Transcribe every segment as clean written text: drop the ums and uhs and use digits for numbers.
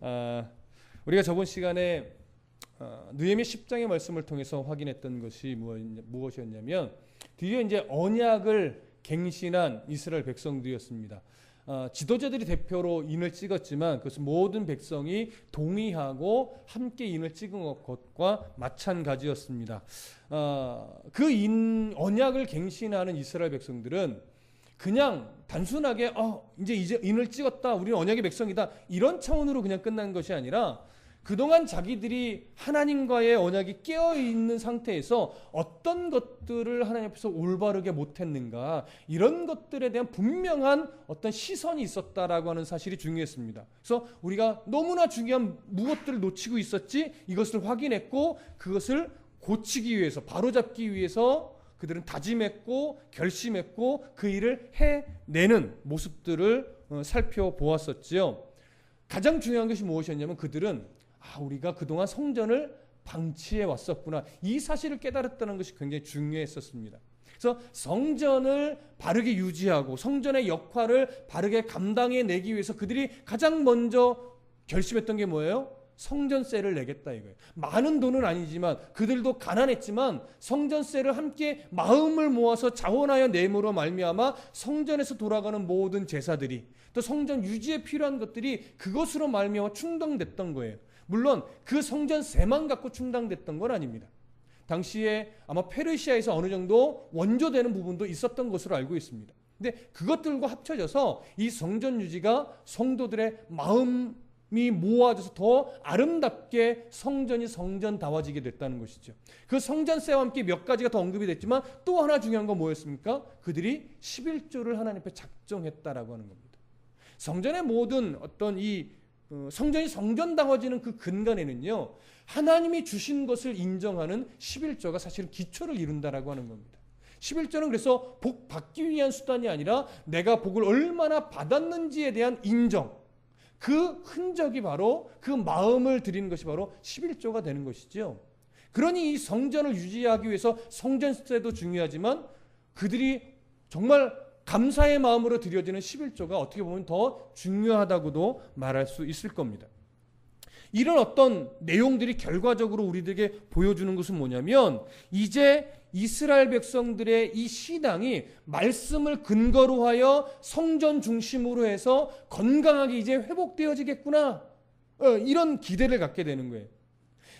우리가 저번 시간에 느헤미야 10장의 말씀을 통해서 확인했던 것이 무엇이었냐면 드디어 이제 언약을 갱신한 이스라엘 백성들이었습니다. 지도자들이 대표로 인을 찍었지만 그것은 모든 백성이 동의하고 함께 인을 찍은 것과 마찬가지였습니다. 그 언약을 갱신하는 이스라엘 백성들은 그냥 단순하게 이제 인을 찍었다, 우리는 언약의 백성이다, 이런 차원으로 그냥 끝난 것이 아니라 그동안 자기들이 하나님과의 언약이 깨어있는 상태에서 어떤 것들을 하나님 앞에서 올바르게 못했는가, 이런 것들에 대한 분명한 어떤 시선이 있었다라고 하는 사실이 중요했습니다. 그래서 우리가 너무나 중요한 무엇들을 놓치고 있었지, 이것을 확인했고 그것을 고치기 위해서, 바로잡기 위해서 그들은 다짐했고 결심했고 그 일을 해내는 모습들을 살펴보았었지요. 가장 중요한 것이 무엇이었냐면 그들은 우리가 그동안 성전을 방치해 왔었구나, 이 사실을 깨달았다는 것이 굉장히 중요했었습니다. 그래서 성전을 바르게 유지하고 성전의 역할을 바르게 감당해내기 위해서 그들이 가장 먼저 결심했던 게 뭐예요? 성전세를 내겠다 이거예요. 많은 돈은 아니지만 그들도 가난했지만 성전세를 함께 마음을 모아서 자원하여 내므로 말미암아 성전에서 돌아가는 모든 제사들이, 또 성전 유지에 필요한 것들이 그것으로 말미암아 충당됐던 거예요. 물론 그 성전세만 갖고 충당됐던 건 아닙니다. 당시에 아마 페르시아에서 어느 정도 원조되는 부분도 있었던 것으로 알고 있습니다. 근데 그것들과 합쳐져서 이 성전 유지가 성도들의 마음이 모아져서 더 아름답게 성전이 성전다워지게 됐다는 것이죠. 그 성전세와 함께 몇 가지가 더 언급이 됐지만 또 하나 중요한 건 뭐였습니까? 그들이 11조를 하나님 앞에 작정했다라고 하는 겁니다. 성전의 모든 어떤 성전이 성전다워지는 그 근간에는요, 하나님이 주신 것을 인정하는 11조가 사실은 기초를 이룬다라고 하는 겁니다. 11조는 그래서 복 받기 위한 수단이 아니라 내가 복을 얼마나 받았는지에 대한 인정, 그 흔적이 바로, 그 마음을 드리는 것이 바로 11조가 되는 것이죠. 그러니 이 성전을 유지하기 위해서 성전세도 중요하지만 그들이 정말 감사의 마음으로 드려지는 11조가 어떻게 보면 더 중요하다고도 말할 수 있을 겁니다. 이런 어떤 내용들이 결과적으로 우리들에게 보여주는 것은 뭐냐면, 이제 이스라엘 백성들의 이 신앙이 말씀을 근거로 하여 성전 중심으로 해서 건강하게 이제 회복되어지겠구나, 이런 기대를 갖게 되는 거예요.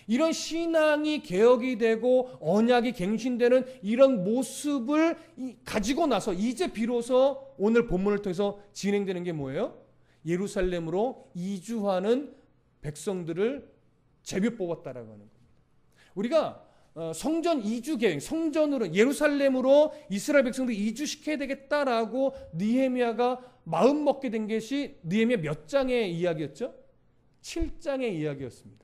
이런 신앙이 개혁이 되고 언약이 갱신되는 이런 모습을 가지고 나서 이제 비로소 오늘 본문을 통해서 진행되는 게 뭐예요? 예루살렘으로 이주하는 백성들을 제비 뽑았다라고 하는 겁니다. 우리가 성전 이주 계획, 성전으로 예루살렘으로 이스라엘 백성들 이주시켜야 되겠다라고 느헤미야가 마음 먹게 된 것이 느헤미야 몇 장의 이야기였죠? 7장의 이야기였습니다.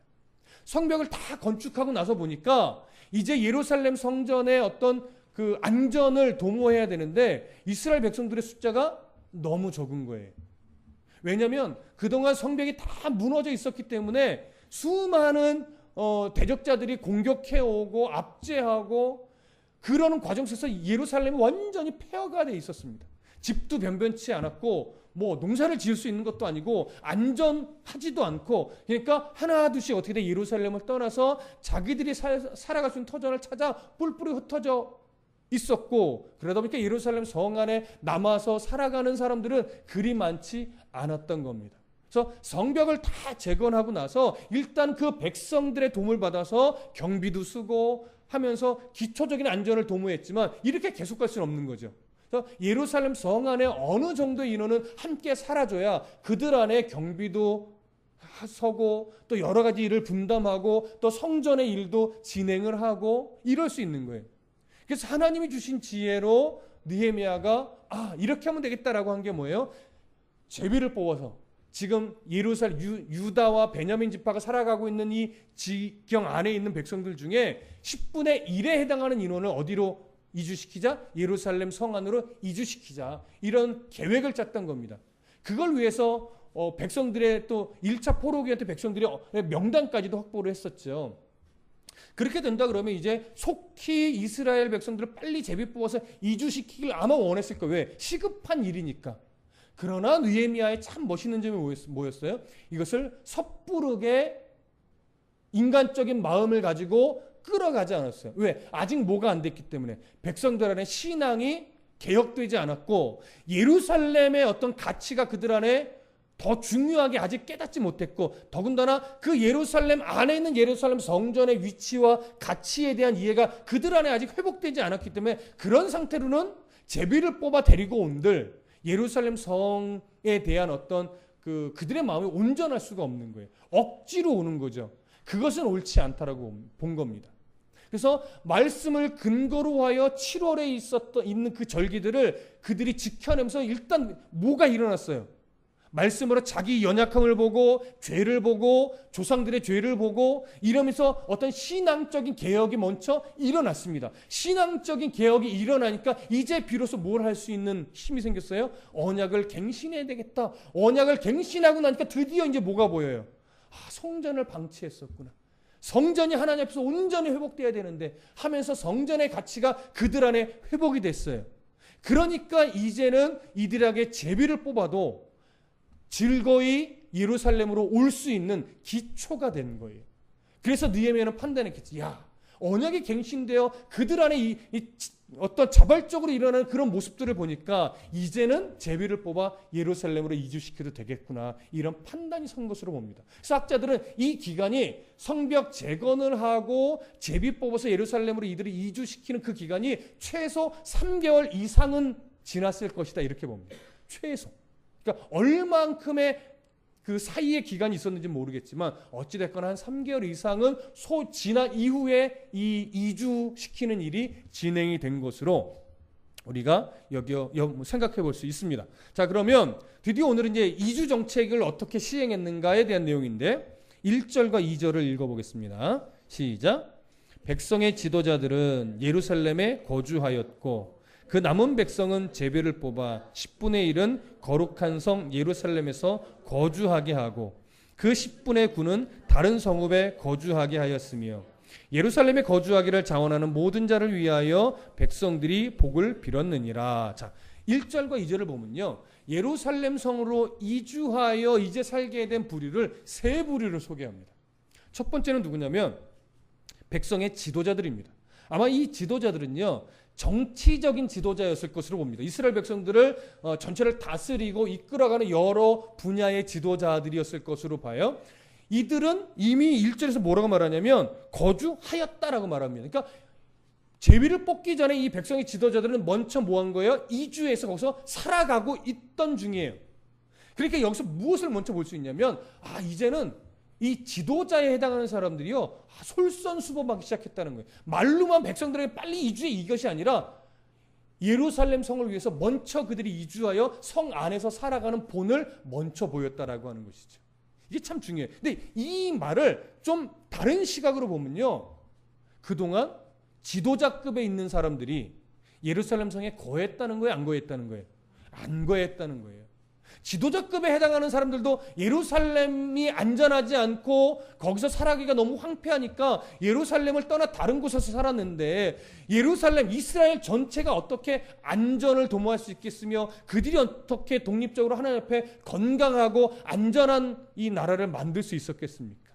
성벽을 다 건축하고 나서 보니까 이제 예루살렘 성전의 어떤 그 안전을 도모해야 되는데 이스라엘 백성들의 숫자가 너무 적은 거예요. 왜냐하면 그동안 성벽이 다 무너져 있었기 때문에 수많은 대적자들이 공격해오고 압제하고 그러는 과정 속에서 예루살렘이 완전히 폐허가 돼 있었습니다. 집도 변변치 않았고 농사를 지을 수 있는 것도 아니고 안전하지도 않고, 그러니까 하나 둘씩 어떻게 돼 예루살렘을 떠나서 자기들이 살아갈 수 있는 터전을 찾아 뿔뿔이 흩어져 있었고, 그러다 보니까 예루살렘 성 안에 남아서 살아가는 사람들은 그리 많지 않았던 겁니다. 그래서 성벽을 다 재건하고 나서 일단 그 백성들의 도움을 받아서 경비도 쓰고 하면서 기초적인 안전을 도모했지만 이렇게 계속 갈 수는 없는 거죠. 그래서 예루살렘 성 안에 어느 정도의 인원은 함께 살아줘야 그들 안에 경비도 서고 또 여러 가지 일을 분담하고 또 성전의 일도 진행을 하고 이럴 수 있는 거예요. 그래서 하나님이 주신 지혜로 느헤미야가 이렇게 하면 되겠다라고 한 게 뭐예요? 제비를 뽑아서 지금 예루살렘 유다와 베냐민 지파가 살아가고 있는 이 지경 안에 있는 백성들 중에 10분의 1에 해당하는 인원을 어디로 이주시키자? 예루살렘 성 안으로 이주시키자. 이런 계획을 짰던 겁니다. 그걸 위해서 백성들의 또 1차 포로기한테 백성들의 명단까지도 확보를 했었죠. 그렇게 된다 그러면 이제 속히 이스라엘 백성들을 빨리 제비 뽑아서 이주시키길 아마 원했을 거예요. 왜? 시급한 일이니까. 그러나 느헤미야의 참 멋있는 점이 뭐였어요? 이것을 섣부르게 인간적인 마음을 가지고 끌어가지 않았어요. 왜? 아직 뭐가 안 됐기 때문에. 백성들 안에 신앙이 개혁되지 않았고 예루살렘의 어떤 가치가 그들 안에 더 중요하게 아직 깨닫지 못했고, 더군다나 그 예루살렘 안에 있는 예루살렘 성전의 위치와 가치에 대한 이해가 그들 안에 아직 회복되지 않았기 때문에 그런 상태로는 제비를 뽑아 데리고 온들 예루살렘 성에 대한 어떤 그들의 마음이 온전할 수가 없는 거예요. 억지로 오는 거죠. 그것은 옳지 않다라고 본 겁니다. 그래서 말씀을 근거로 하여 7월에 있는 그 절기들을 그들이 지켜내면서 일단 뭐가 일어났어요? 말씀으로 자기 연약함을 보고 죄를 보고 조상들의 죄를 보고 이러면서 어떤 신앙적인 개혁이 먼저 일어났습니다. 신앙적인 개혁이 일어나니까 이제 비로소 뭘 할 수 있는 힘이 생겼어요? 언약을 갱신해야 되겠다. 언약을 갱신하고 나니까 드디어 이제 뭐가 보여요? 성전을 방치했었구나. 성전이 하나님 앞에서 온전히 회복돼야 되는데 하면서 성전의 가치가 그들 안에 회복이 됐어요. 그러니까 이제는 이들에게 제비를 뽑아도 즐거이 예루살렘으로 올 수 있는 기초가 된 거예요. 그래서 느헤미야는 판단했겠지. 야, 언약이 갱신되어 그들 안에 이 어떤 자발적으로 일어나는 그런 모습들을 보니까 이제는 제비를 뽑아 예루살렘으로 이주시켜도 되겠구나, 이런 판단이 선 것으로 봅니다. 그래서 학자들은 이 기간이 성벽 재건을 하고 제비 뽑아서 예루살렘으로 이들을 이주시키는 그 기간이 최소 3개월 이상은 지났을 것이다, 이렇게 봅니다. 최소. 그러니까 얼만큼의 그 사이의 기간이 있었는지 모르겠지만 어찌됐거나 한 3개월 이상은 지난 이후에 이 이주시키는 일이 진행이 된 것으로 우리가 생각해 볼 수 있습니다. 자, 그러면 드디어 오늘은 이제 이주 정책을 어떻게 시행했는가에 대한 내용인데 1절과 2절을 읽어보겠습니다. 시작. 백성의 지도자들은 예루살렘에 거주하였고 그 남은 백성은 제비를 뽑아 10분의 1은 거룩한 성 예루살렘에서 거주하게 하고 그 10분의 9는 다른 성읍에 거주하게 하였으며 예루살렘에 거주하기를 자원하는 모든 자를 위하여 백성들이 복을 빌었느니라. 자, 1절과 2절을 보면요, 예루살렘 성으로 이주하여 이제 살게 된 부류를 세 부류를 소개합니다. 첫 번째는 누구냐면 백성의 지도자들입니다. 아마 이 지도자들은요 정치적인 지도자였을 것으로 봅니다. 이스라엘 백성들을 전체를 다스리고 이끌어가는 여러 분야의 지도자들이었을 것으로 봐요. 이들은 이미 1절에서 뭐라고 말하냐면 거주하였다라고 말합니다. 그러니까 제비를 뽑기 전에 이 백성의 지도자들은 먼저 뭐 한 거예요? 이주해서 거기서 살아가고 있던 중이에요. 그러니까 여기서 무엇을 먼저 볼 수 있냐면 이제는 이 지도자에 해당하는 사람들이요 솔선수범하기 시작했다는 거예요. 말로만 백성들에게 빨리 이주해, 이것이 아니라 예루살렘 성을 위해서 먼저 그들이 이주하여 성 안에서 살아가는 본을 먼저 보였다라고 하는 것이죠. 이게 참 중요해요. 근데 이 말을 좀 다른 시각으로 보면요, 그동안 지도자급에 있는 사람들이 예루살렘 성에 거했다는 거예요, 안 거했다는 거예요? 안 거했다는 거예요. 지도자급에 해당하는 사람들도 예루살렘이 안전하지 않고 거기서 살아가기가 너무 황폐하니까 예루살렘을 떠나 다른 곳에서 살았는데, 예루살렘, 이스라엘 전체가 어떻게 안전을 도모할 수 있겠으며 그들이 어떻게 독립적으로 하나님 앞에 건강하고 안전한 이 나라를 만들 수 있었겠습니까?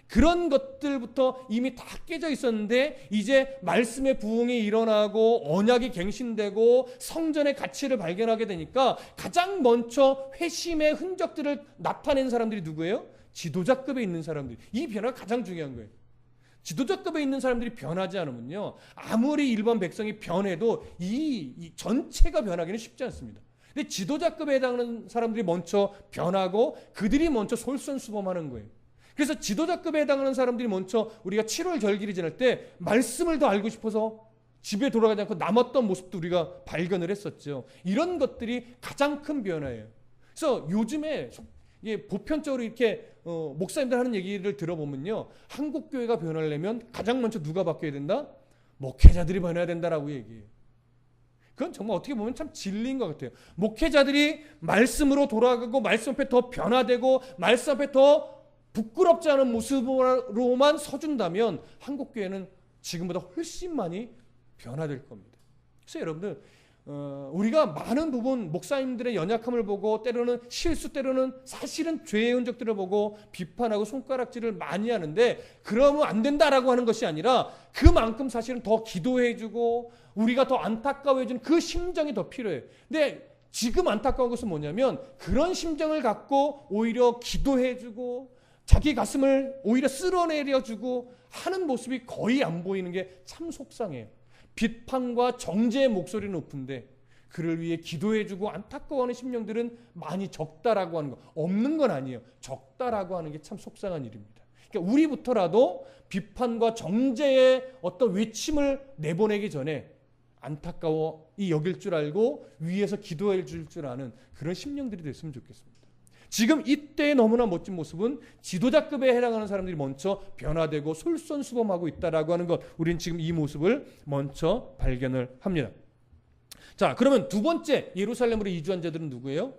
그런 것들부터 이미 다 깨져 있었는데 이제 말씀의 부흥이 일어나고 언약이 갱신되고 성전의 가치를 발견하게 되니까 가장 먼저 회심의 흔적들을 나타낸 사람들이 누구예요? 지도자급에 있는 사람들. 이 변화가 가장 중요한 거예요. 지도자급에 있는 사람들이 변하지 않으면요, 아무리 일반 백성이 변해도 이 전체가 변하기는 쉽지 않습니다. 근데 지도자급에 해당하는 사람들이 먼저 변하고 그들이 먼저 솔선수범하는 거예요. 그래서 지도자급에 해당하는 사람들이 먼저 우리가 7월 절기를 지날 때 말씀을 더 알고 싶어서 집에 돌아가지 않고 남았던 모습도 우리가 발견을 했었죠. 이런 것들이 가장 큰 변화예요. 그래서 요즘에 보편적으로 이렇게 목사님들 하는 얘기를 들어보면요, 한국 교회가 변하려면 가장 먼저 누가 바뀌어야 된다? 목회자들이 변해야 된다라고 얘기해요. 그건 정말 어떻게 보면 참 진리인 것 같아요. 목회자들이 말씀으로 돌아가고 말씀 앞에 더 변화되고 말씀 앞에 더 부끄럽지 않은 모습으로만 서준다면 한국교회는 지금보다 훨씬 많이 변화될 겁니다. 그래서 여러분들 우리가 많은 부분 목사님들의 연약함을 보고 때로는 실수 때로는 사실은 죄의 흔적들을 보고 비판하고 손가락질을 많이 하는데 그러면 안 된다라고 하는 것이 아니라 그만큼 사실은 더 기도해주고 우리가 더 안타까워해주는 그 심정이 더 필요해요. 근데 지금 안타까운 것은 뭐냐면 그런 심정을 갖고 오히려 기도해주고 자기 가슴을 오히려 쓸어내려주고 하는 모습이 거의 안 보이는 게 참 속상해요. 비판과 정죄의 목소리는 높은데 그를 위해 기도해주고 안타까워하는 심령들은 많이 적다라고 하는 거, 없는 건 아니에요. 적다라고 하는 게 참 속상한 일입니다. 그러니까 우리부터라도 비판과 정죄의 어떤 외침을 내보내기 전에 안타까워 이 여길 줄 알고 위에서 기도해 줄 줄 아는 그런 심령들이 됐으면 좋겠습니다. 지금 이때의 너무나 멋진 모습은 지도자급에 해당하는 사람들이 먼저 변화되고 솔선수범하고 있다라고 하는 것, 우리는 지금 이 모습을 먼저 발견을 합니다. 자, 그러면 두 번째 예루살렘으로 이주한 자들은 누구예요?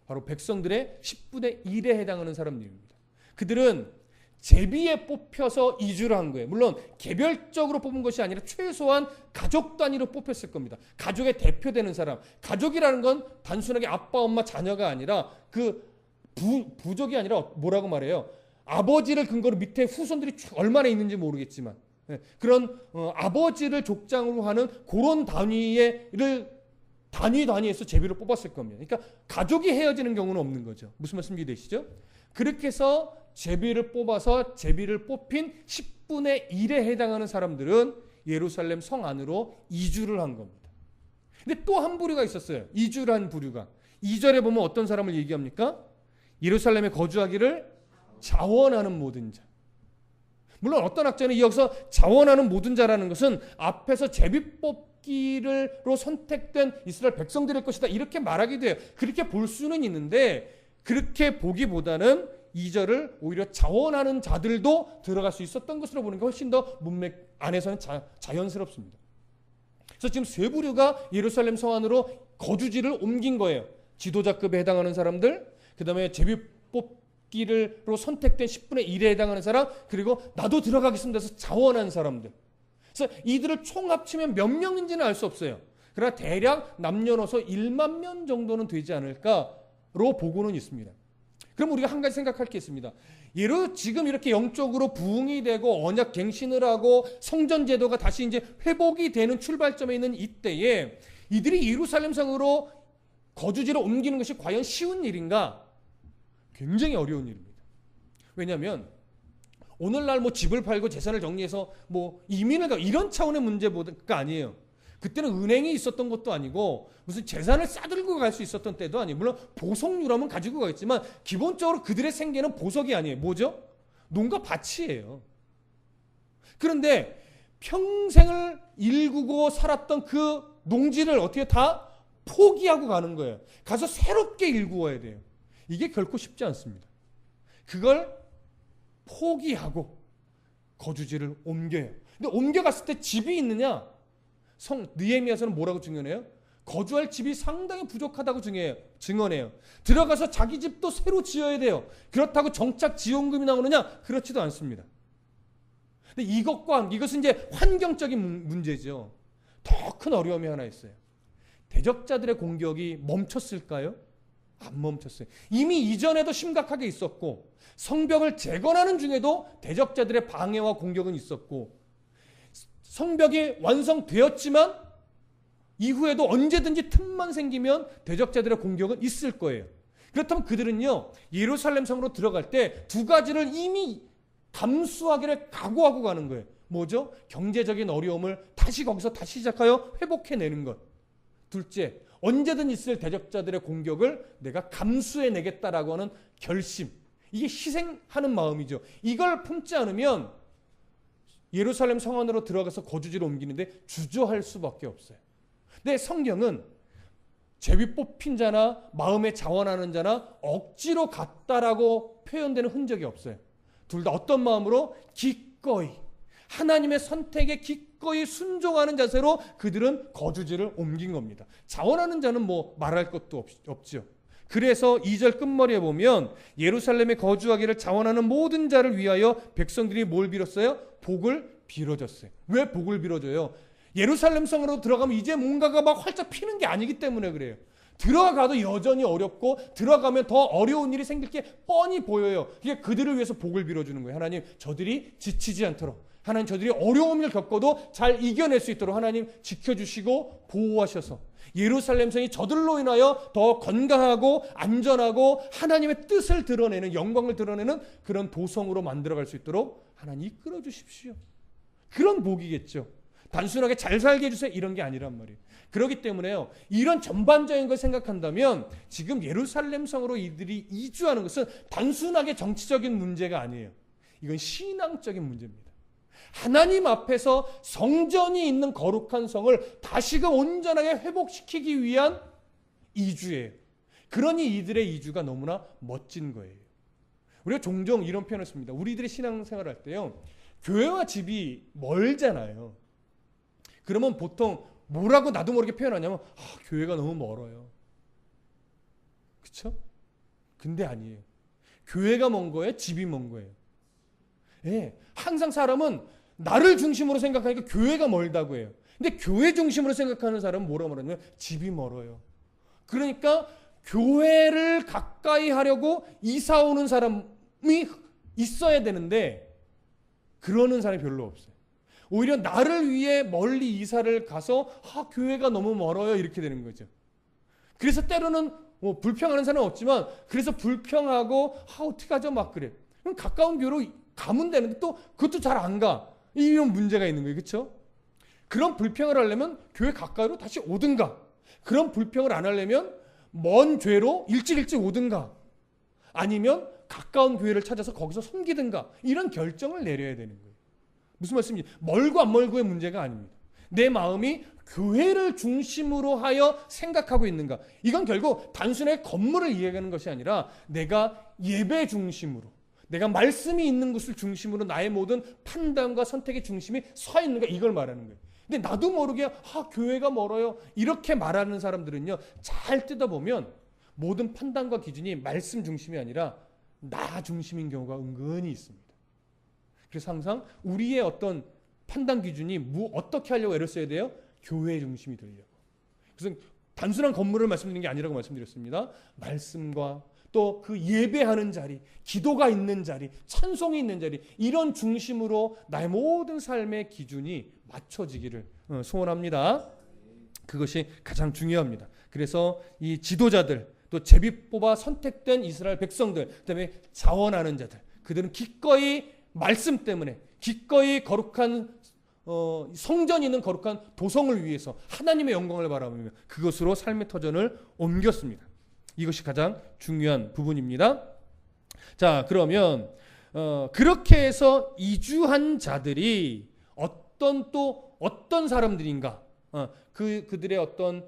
바로 백성들의 10분의 1에 해당하는 사람들입니다. 그들은 제비에 뽑혀서 이주를 한 거예요. 물론 개별적으로 뽑은 것이 아니라 최소한 가족 단위로 뽑혔을 겁니다. 가족의 대표되는 사람. 가족이라는 건 단순하게 아빠, 엄마, 자녀가 아니라 그 부족이 아니라 뭐라고 말해요? 아버지를 근거로 밑에 후손들이 얼마나 있는지 모르겠지만 그런 아버지를 족장으로 하는 그런 단위에서 제비를 뽑았을 겁니다. 그러니까 가족이 헤어지는 경우는 없는 거죠. 무슨 말씀이 되시죠? 그렇게 해서 제비를 뽑아서 제비를 뽑힌 10분의 1에 해당하는 사람들은 예루살렘 성 안으로 이주를 한 겁니다. 근데 또 한 부류가 있었어요. 이주를 한 부류가. 2절에 보면 어떤 사람을 얘기합니까? 예루살렘에 거주하기를 자원하는 모든 자. 물론 어떤 학자는 여기서 자원하는 모든 자라는 것은 앞에서 제비 뽑기로 선택된 이스라엘 백성들일 것이다 이렇게 말하기도 해요. 그렇게 볼 수는 있는데 그렇게 보기보다는 2절을 오히려 자원하는 자들도 들어갈 수 있었던 것으로 보는 게 훨씬 더 문맥 안에서는 자연스럽습니다. 그래서 지금 세 부류가 예루살렘 성 안으로 거주지를 옮긴 거예요. 지도자급에 해당하는 사람들, 그 다음에 제비 뽑기로 선택된 10분의 1에 해당하는 사람, 그리고 나도 들어가겠습니다 해서 자원한 사람들. 그래서 이들을 총 합치면 몇 명인지는 알 수 없어요. 그러나 대략 남녀노소 1만 명 정도는 되지 않을까로 보고는 있습니다. 그럼 우리가 한 가지 생각할 게 있습니다. 지금 이렇게 영적으로 부흥이 되고 언약 갱신을 하고 성전 제도가 다시 이제 회복이 되는 출발점에 있는 이때에 이들이 예루살렘 성으로 거주지를 옮기는 것이 과연 쉬운 일인가? 굉장히 어려운 일입니다. 왜냐하면 오늘날 뭐 집을 팔고 재산을 정리해서 뭐 이민을 가 이런 차원의 문제가 아니에요. 그때는 은행이 있었던 것도 아니고 무슨 재산을 싸들고 갈 수 있었던 때도 아니에요. 물론 보석유람은 가지고 가겠지만 기본적으로 그들의 생계는 보석이 아니에요. 뭐죠? 농가 밭이에요. 그런데 평생을 일구고 살았던 그 농지를 어떻게 다 포기하고 가는 거예요. 가서 새롭게 일구어야 돼요. 이게 결코 쉽지 않습니다. 그걸 포기하고 거주지를 옮겨요. 근데 옮겨갔을 때 집이 있느냐? 느헤미야서는 뭐라고 증언해요? 거주할 집이 상당히 부족하다고 증언해요. 들어가서 자기 집도 새로 지어야 돼요. 그렇다고 정착 지원금이 나오느냐? 그렇지도 않습니다. 근데 이것은 이제 환경적인 문제죠. 더 큰 어려움이 하나 있어요. 대적자들의 공격이 멈췄을까요? 안 멈췄어요. 이미 이전에도 심각하게 있었고 성벽을 재건하는 중에도 대적자들의 방해와 공격은 있었고 성벽이 완성되었지만 이후에도 언제든지 틈만 생기면 대적자들의 공격은 있을 거예요. 그렇다면 그들은요 예루살렘 성으로 들어갈 때 두 가지를 이미 감수하기를 각오하고 가는 거예요. 뭐죠? 경제적인 어려움을 거기서 다시 시작하여 회복해내는 것. 둘째, 언제든 있을 대적자들의 공격을 내가 감수해내겠다라고 하는 결심. 이게 희생하는 마음이죠. 이걸 품지 않으면 예루살렘 성 안으로 들어가서 거주지를 옮기는데 주저할 수밖에 없어요. 근데 성경은 제비 뽑힌 자나 마음에 자원하는 자나 억지로 갔다라고 표현되는 흔적이 없어요. 둘 다 어떤 마음으로? 기꺼이 하나님의 선택에 기꺼이 순종하는 자세로 그들은 거주지를 옮긴 겁니다. 자원하는 자는 뭐 말할 것도 없죠. 그래서 2절 끝머리에 보면 예루살렘에 거주하기를 자원하는 모든 자를 위하여 백성들이 뭘 빌었어요? 복을 빌어줬어요. 왜 복을 빌어줘요? 예루살렘 성으로 들어가면 이제 뭔가가 막 활짝 피는 게 아니기 때문에 그래요. 들어가도 여전히 어렵고 들어가면 더 어려운 일이 생길 게 뻔히 보여요. 이게 그들을 위해서 복을 빌어주는 거예요. 하나님, 저들이 지치지 않도록, 하나님, 저들이 어려움을 겪어도 잘 이겨낼 수 있도록 하나님 지켜주시고 보호하셔서 예루살렘 성이 저들로 인하여 더 건강하고 안전하고 하나님의 뜻을 드러내는, 영광을 드러내는 그런 도성으로 만들어갈 수 있도록 하나님 이끌어 주십시오. 그런 복이겠죠. 단순하게 잘 살게 해주세요 이런 게 아니란 말이에요. 그렇기 때문에요, 이런 전반적인 걸 생각한다면 지금 예루살렘 성으로 이들이 이주하는 것은 단순하게 정치적인 문제가 아니에요. 이건 신앙적인 문제입니다. 하나님 앞에서 성전이 있는 거룩한 성을 다시금 온전하게 회복시키기 위한 이주예요. 그러니 이들의 이주가 너무나 멋진 거예요. 우리가 종종 이런 표현을 씁니다. 우리들이 신앙생활을 할 때요, 교회와 집이 멀잖아요. 그러면 보통 뭐라고 나도 모르게 표현하냐면 교회가 너무 멀어요. 그렇죠? 근데 아니에요. 교회가 먼 거예요? 집이 먼 거예요? 예, 항상 사람은 나를 중심으로 생각하니까 교회가 멀다고 해요. 근데 교회 중심으로 생각하는 사람은 뭐라고 말하냐면 집이 멀어요. 그러니까 교회를 가까이 하려고 이사 오는 사람이 있어야 되는데 그러는 사람이 별로 없어요. 오히려 나를 위해 멀리 이사를 가서 교회가 너무 멀어요 이렇게 되는 거죠. 그래서 때로는 불평하는 사람은 없지만 그래서 불평하고 어떻게 하죠 막 그래. 그럼 가까운 교회로 가면 되는데 또 그것도 잘 안 가. 이런 문제가 있는 거예요. 그렇죠? 그런 불평을 하려면 교회 가까이로 다시 오든가, 그런 불평을 안 하려면 먼 죄로 일찍 오든가, 아니면 가까운 교회를 찾아서 거기서 섬기든가, 이런 결정을 내려야 되는 거예요. 무슨 말씀인지, 멀고 안 멀고의 문제가 아닙니다. 내 마음이 교회를 중심으로 하여 생각하고 있는가, 이건 결국 단순히 건물을 이해하는 것이 아니라 내가 예배 중심으로, 내가 말씀이 있는 곳을 중심으로 나의 모든 판단과 선택의 중심이 서 있는가, 이걸 말하는 거예요. 근데 나도 모르게 교회가 멀어요 이렇게 말하는 사람들은요, 잘 뜯어보면 모든 판단과 기준이 말씀 중심이 아니라 나 중심인 경우가 은근히 있습니다. 그래서 항상 우리의 어떤 판단 기준이 어떻게 하려고 애를 써야 돼요? 교회 중심이 되려고. 그래서 단순한 건물을 말씀드리는 게 아니라고 말씀드렸습니다. 말씀과 또 그 예배하는 자리, 기도가 있는 자리, 찬송이 있는 자리, 이런 중심으로 나의 모든 삶의 기준이 맞춰지기를 소원합니다. 그것이 가장 중요합니다. 그래서 이 지도자들, 또 제비 뽑아 선택된 이스라엘 백성들, 그다음에 자원하는 자들, 그들은 기꺼이 말씀 때문에, 기꺼이 거룩한 성전이 있는 거룩한 도성을 위해서 하나님의 영광을 바라보며 그것으로 삶의 터전을 옮겼습니다. 이것이 가장 중요한 부분입니다. 자, 그러면 그렇게 해서 이주한 자들이 어떤 사람들인가, 그들의 어떤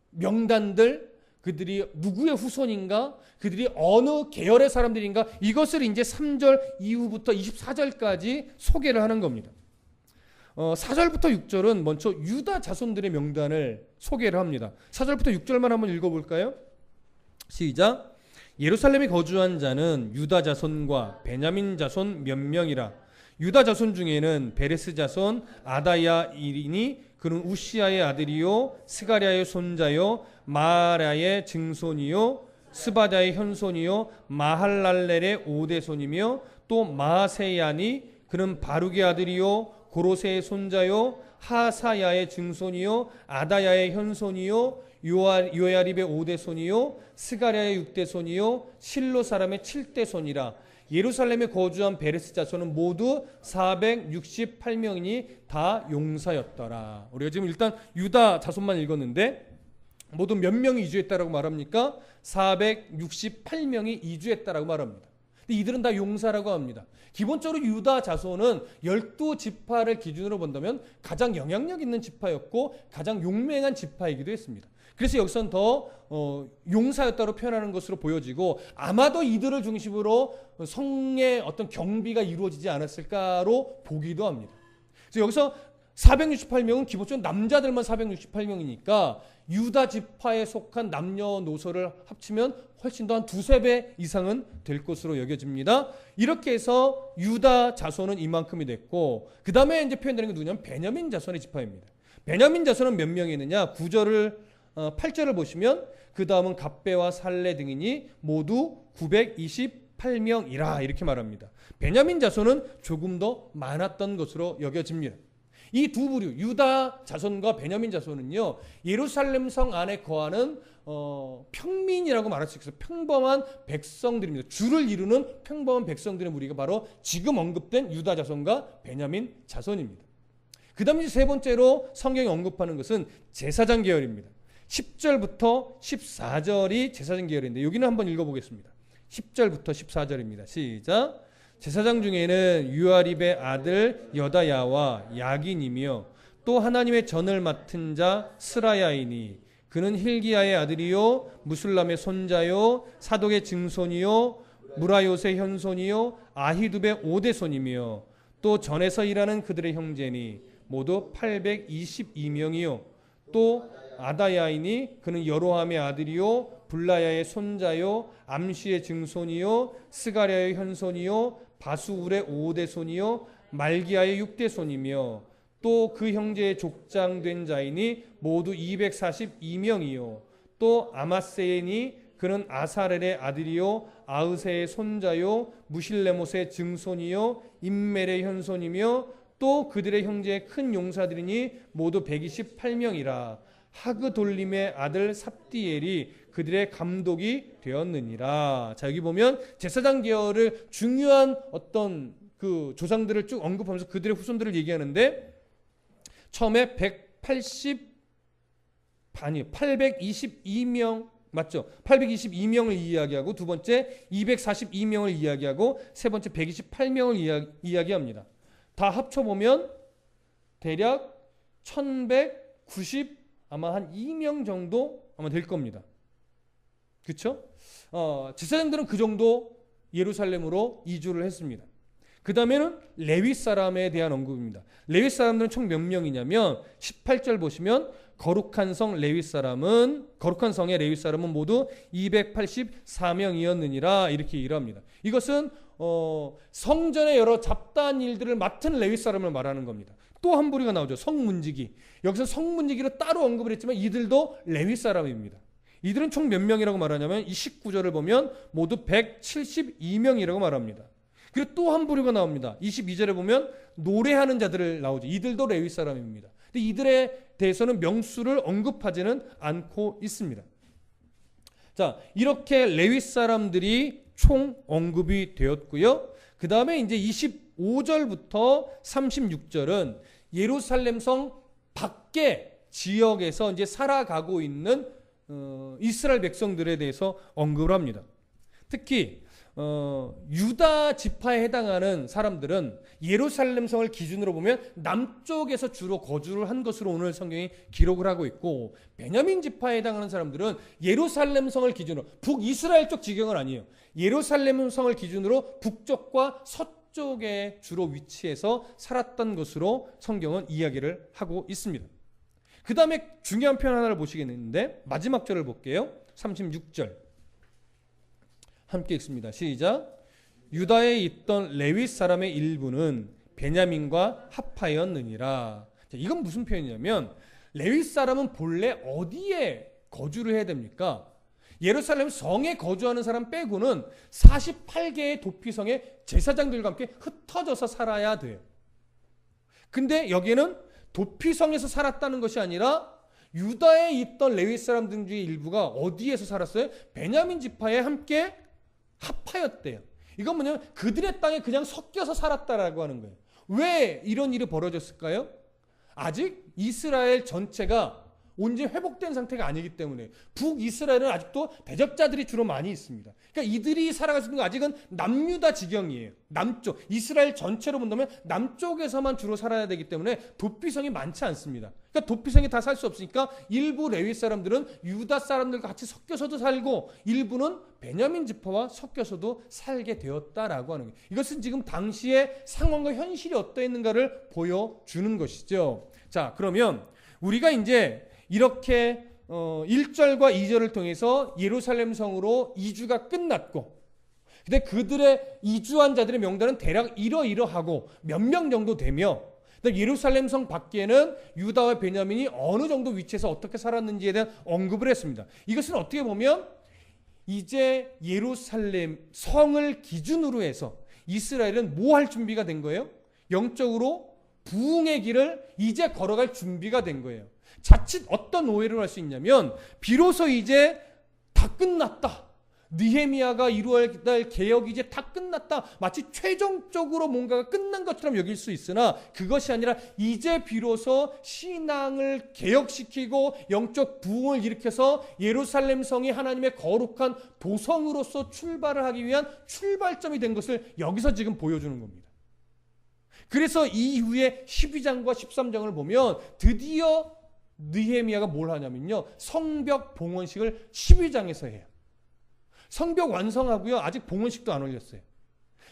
명단들, 그들이 누구의 후손인가, 그들이 어느 계열의 사람들인가, 이것을 이제 3절 이후부터 24절까지 소개를 하는 겁니다. 4절부터 6절은 먼저 유다 자손들의 명단을 소개를 합니다. 4절부터 6절만 한번 읽어볼까요? 시작. 예루살렘에 거주한 자는 유다 자손과 베냐민 자손 몇 명이라. 유다 자손 중에는 베레스 자손 아다야 일이니 그는 우시아의 아들이요 스가랴의 손자요 마라의 증손이요 스바다의 현손이요 마할랄렐의 오대손이며 또 마세야니 그는 바룩의 아들이요 고로세의 손자요 하사야의 증손이요 아다야의 현손이요 요야립의 5대손이요 스가랴의 6대손이요 실로 사람의 7대손이라. 예루살렘에 거주한 베레스 자손은 모두 468명이니 다 용사였더라. 우리가 지금 일단 유다 자손만 읽었는데 모두 몇 명이 이주했다라고 말합니까? 468명이 이주했다라고 말합니다. 근데 이들은 다 용사라고 합니다. 기본적으로 유다 자손은 12지파를 기준으로 본다면 가장 영향력 있는 지파였고 가장 용맹한 지파이기도 했습니다. 그래서 여기서는 더 용사였다고 표현하는 것으로 보여지고 아마도 이들을 중심으로 성의 어떤 경비가 이루어지지 않았을까로 보기도 합니다. 그래서 여기서 468명은 기본적으로 남자들만 468명이니까 유다 지파에 속한 남녀노소를 합치면 훨씬 더 한 두세 배 이상은 될 것으로 여겨집니다. 이렇게 해서 유다 자손은 이만큼이 됐고, 그 다음에 이제 표현되는 게 누구냐면 베냐민 자손의 지파입니다. 베냐민 자손은 몇 명이 있느냐? 8절을 보시면 그 다음은 갑배와 살레 등이니 모두 928명이라 이렇게 말합니다. 베냐민 자손은 조금 더 많았던 것으로 여겨집니다. 이 두 부류 유다 자손과 베냐민 자손은요, 예루살렘 성 안에 거하는 평민이라고 말할 수 있어요. 평범한 백성들입니다. 주를 이루는 평범한 백성들의 무리가 바로 지금 언급된 유다 자손과 베냐민 자손입니다. 그 다음에 세 번째로 성경이 언급하는 것은 제사장 계열입니다. 10절부터 14절이 제사장 계열인데 여기는 한번 읽어보겠습니다. 10절부터 14절입니다. 시작. 제사장 중에는 유아립의 아들 여다야와 야긴이며 또 하나님의 전을 맡은 자 스라야이니 그는 힐기야의 아들이요 무술람의 손자요 사독의 증손이요 무라요의 현손이요 아히두베의 오대손이며 또 전에서 일하는 그들의 형제니 모두 822명이요 또 아다야이니 그는 여로함의 아들이요 블라야의 손자요 암시의 증손이요 스가랴의 현손이요 바수울의 5대손이요 말기야의 6대손이며 또 그 형제의 족장된 자이니 모두 242명이요 또 아마세이니 그는 아사렐의 아들이요 아으세의 손자요 무실레못의 증손이요 임멜의 현손이며 또 그들의 형제의 큰 용사들이니 모두 128명이라 하그돌림의 아들 삽디엘이 그들의 감독이 되었느니라. 자, 여기 보면 제사장 계열을 중요한 어떤 그 조상들을 쭉 언급하면서 그들의 후손들을 얘기하는데 처음에 822명 맞죠? 822명을 이야기하고 두 번째 242명을 이야기하고 세 번째 128명을 이야기합니다. 다 합쳐보면 대략 1190 아마 한 2명 정도 아마 될 겁니다. 그렇죠? 제사장들은 그 정도 예루살렘으로 이주를 했습니다. 그 다음에는 레위 사람에 대한 언급입니다. 레위 사람들은 총 몇 명이냐면 18절 보시면 거룩한 성의 레위 사람은 모두 284명이었느니라 이렇게 일합니다. 이것은 성전의 여러 잡다한 일들을 맡은 레위 사람을 말하는 겁니다. 또 한 부류가 나오죠. 성문지기. 여기서 성문지기로 따로 언급을 했지만 이들도 레위 사람입니다. 이들은 총 몇 명이라고 말하냐면 이 19절을 보면 모두 172명이라고 말합니다. 그리고 또 한 부류가 나옵니다. 22절에 보면 노래하는 자들을 나오죠. 이들도 레위 사람입니다. 근데 이들에 대해서는 명수를 언급하지는 않고 있습니다. 자, 이렇게 레위 사람들이 총 언급이 되었고요. 그 다음에 이제 25절부터 36절은 예루살렘 성 밖의 지역에서 이제 살아가고 있는 이스라엘 백성들에 대해서 언급을 합니다. 특히 유다 지파에 해당하는 사람들은 예루살렘 성을 기준으로 보면 남쪽에서 주로 거주를 한 것으로 오늘 성경이 기록을 하고 있고, 베냐민 지파에 해당하는 사람들은 예루살렘 성을 기준으로 북이스라엘 쪽 지경은 아니에요. 예루살렘 성을 기준으로 북쪽과 서쪽에 주로 위치해서 살았던 것으로 성경은 이야기를 하고 있습니다. 그 다음에 중요한 표현 하나를 보시겠는데 마지막 절을 볼게요. 36절 함께 읽습니다. 시작. 유다에 있던 레위 사람의 일부는 베냐민과 합하였느니라. 자, 이건 무슨 표현이냐면 레위 사람은 본래 어디에 거주를 해야 됩니까? 예루살렘 성에 거주하는 사람 빼고는 48개의 도피성에 제사장들과 함께 흩어져서 살아야 돼요. 근데 여기에는 도피성에서 살았다는 것이 아니라 유다에 있던 레위 사람들 중에 일부가 어디에서 살았어요? 베냐민 지파에 함께 합하였대요. 이건 뭐냐면 그들의 땅에 그냥 섞여서 살았다라고 하는 거예요. 왜 이런 일이 벌어졌을까요? 아직 이스라엘 전체가 온전히 회복된 상태가 아니기 때문에 북이스라엘은 아직도 대적자들이 주로 많이 있습니다. 그러니까 이들이 살아갈 수 있는 건 아직은 남유다 지경이에요. 남쪽, 이스라엘 전체로 본다면 남쪽에서만 주로 살아야 되기 때문에 도피성이 많지 않습니다. 그러니까 도피성이 다 살 수 없으니까 일부 레위 사람들은 유다 사람들과 같이 섞여서도 살고 일부는 베냐민 지파와 섞여서도 살게 되었다라고 하는 거예요. 이것은 지금 당시의 상황과 현실이 어떠했는가를 보여주는 것이죠. 자, 그러면 우리가 이제 이렇게 1절과 2절을 통해서 예루살렘 성으로 이주가 끝났고, 근데 그들의 이주한 자들의 명단은 대략 이러이러하고 몇 명 정도 되며, 예루살렘 성 밖에는 유다와 베냐민이 어느 정도 위치에서 어떻게 살았는지에 대한 언급을 했습니다. 이것은 어떻게 보면 이제 예루살렘 성을 기준으로 해서 이스라엘은 뭐 할 준비가 된 거예요? 영적으로 부흥의 길을 이제 걸어갈 준비가 된 거예요. 자칫 어떤 오해를 할 수 있냐면, 비로소 이제 다 끝났다, 느헤미야가 이루어야 될 개혁이 이제 다 끝났다, 마치 최종적으로 뭔가가 끝난 것처럼 여길 수 있으나, 그것이 아니라 이제 비로소 신앙을 개혁시키고 영적 부흥을 일으켜서 예루살렘 성이 하나님의 거룩한 도성으로서 출발을 하기 위한 출발점이 된 것을 여기서 지금 보여주는 겁니다. 그래서 이후에 12장과 13장을 보면 드디어 느헤미야가 뭘 하냐면요, 성벽 봉헌식을 12장에서 해요. 성벽 완성하고요, 아직 봉헌식도 안 올렸어요.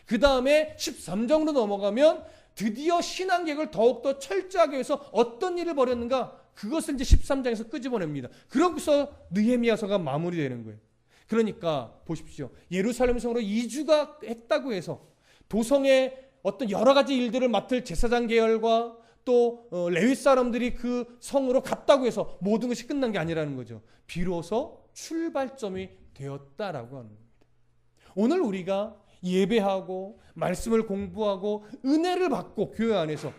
그 다음에 13장으로 넘어가면 드디어 신앙계획을 더욱더 철저하게 해서 어떤 일을 벌였는가, 그것을 이제 13장에서 끄집어냅니다. 그러고서 느헤미야서가 마무리되는 거예요. 그러니까 보십시오, 예루살렘 성으로 이주가 했다고 해서 도성의 어떤 여러 가지 일들을 맡을 제사장 계열과 또 레위 사람들이 그 성으로 갔다고 해서 모든 것이 끝난 게 아니라는 거죠. 비로소 출발점이 되었다라고 하는 겁니다. 오늘 우리가 예배하고 말씀을 공부하고 은혜를 받고 교회 안에서,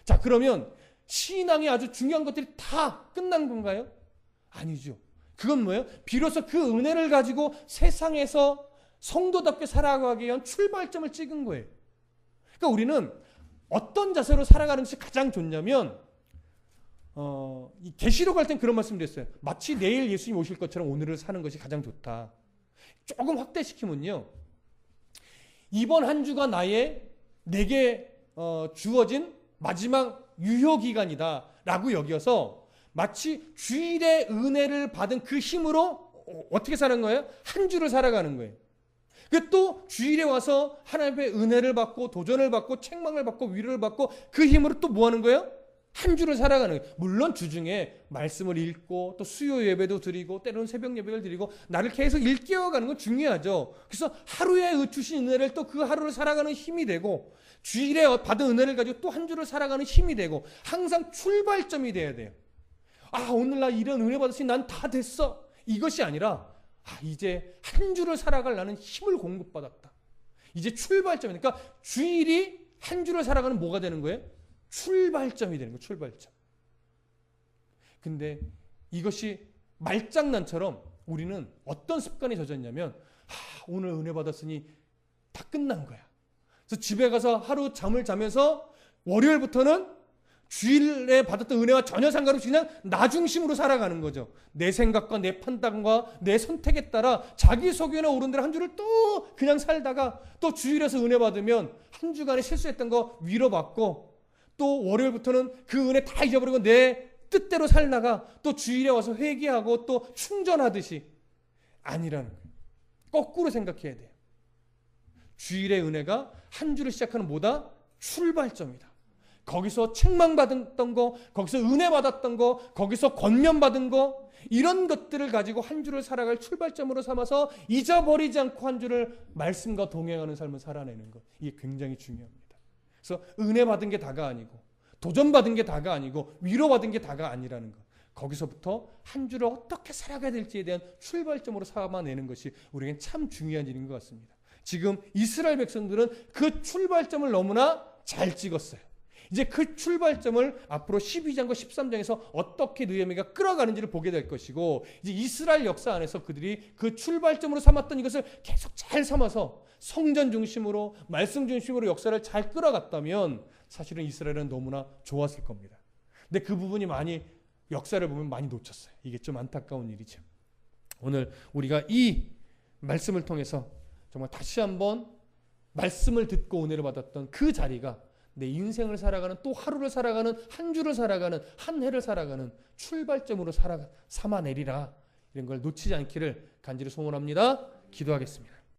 자, 그러면 신앙의 아주 중요한 것들이 다 끝난 건가요? 아니죠. 그건 뭐예요? 비로소 그 은혜를 가지고 세상에서 성도답게 살아가기 위한 출발점을 찍은 거예요. 그러니까 우리는 어떤 자세로 살아가는 것이 가장 좋냐면, 이 계시록 할 땐 그런 말씀 드렸어요. 마치 내일 예수님 오실 것처럼 오늘을 사는 것이 가장 좋다. 조금 확대시키면요, 이번 한 주가 내게 주어진 마지막 유효기간이다 라고 여겨서 마치 주일의 은혜를 받은 그 힘으로 어떻게 사는 거예요? 한 주를 살아가는 거예요. 또 주일에 와서 하나님의 은혜를 받고 도전을 받고 책망을 받고 위로를 받고 그 힘으로 또 뭐 하는 거예요? 한 주를 살아가는 거예요. 물론 주중에 말씀을 읽고 또 수요 예배도 드리고 때로는 새벽 예배를 드리고 나를 계속 일깨워가는 건 중요하죠. 그래서 하루에 주신 은혜를 또 그 하루를 살아가는 힘이 되고, 주일에 받은 은혜를 가지고 또 한 주를 살아가는 힘이 되고, 항상 출발점이 돼야 돼요. 아, 오늘 나 이런 은혜 받았으니 난 다 됐어, 이것이 아니라 이제 한 주를 살아갈 나는 힘을 공급받았다. 이제 출발점이니까 주일이 한 주를 살아가는 뭐가 되는 거예요? 출발점이 되는 거예요. 출발점. 근데 이것이 말장난처럼 우리는 어떤 습관에 젖었냐면, 오늘 은혜 받았으니 다 끝난 거야. 그래서 집에 가서 하루 잠을 자면서 월요일부터는 주일에 받았던 은혜와 전혀 상관없이 그냥 나 중심으로 살아가는 거죠. 내 생각과 내 판단과 내 선택에 따라 자기 속에나 옳은 대로 한 주를 또 그냥 살다가, 또 주일에서 은혜 받으면 한 주간에 실수했던 거 위로받고, 또 월요일부터는 그 은혜 다 잊어버리고 내 뜻대로 살다가 또 주일에 와서 회개하고 또 충전하듯이, 아니라는 거예요. 거꾸로 생각해야 돼요. 주일의 은혜가 한 주를 시작하는 뭐다? 출발점이다. 거기서 책망받았던 거, 거기서 은혜 받았던 거, 거기서 권면받은 거, 이런 것들을 가지고 한 주를 살아갈 출발점으로 삼아서 잊어버리지 않고 한 주를 말씀과 동행하는 삶을 살아내는 것, 이게 굉장히 중요합니다. 그래서 은혜 받은 게 다가 아니고, 도전받은 게 다가 아니고, 위로받은 게 다가 아니라는 것, 거기서부터 한 주를 어떻게 살아가야 될지에 대한 출발점으로 삼아내는 것이 우리에겐 참 중요한 일인 것 같습니다. 지금 이스라엘 백성들은 그 출발점을 너무나 잘 찍었어요. 이제 그 출발점을 앞으로 12장과 13장에서 어떻게 느헤미야가 끌어가는지를 보게 될 것이고, 이제 이스라엘 역사 안에서 그들이 그 출발점으로 삼았던 이것을 계속 잘 삼아서 성전 중심으로, 말씀 중심으로 역사를 잘 끌어갔다면 사실은 이스라엘은 너무나 좋았을 겁니다. 근데 그 부분이 많이 역사를 보면 많이 놓쳤어요. 이게 좀 안타까운 일이죠. 오늘 우리가 이 말씀을 통해서 정말 다시 한번 말씀을 듣고 은혜를 받았던 그 자리가 내 인생을 살아가는, 또 하루를 살아가는, 한 주를 살아가는, 한 해를 살아가는 출발점으로 삼아내리라. 이런 걸 놓치지 않기를 간절히 소원합니다. 기도하겠습니다.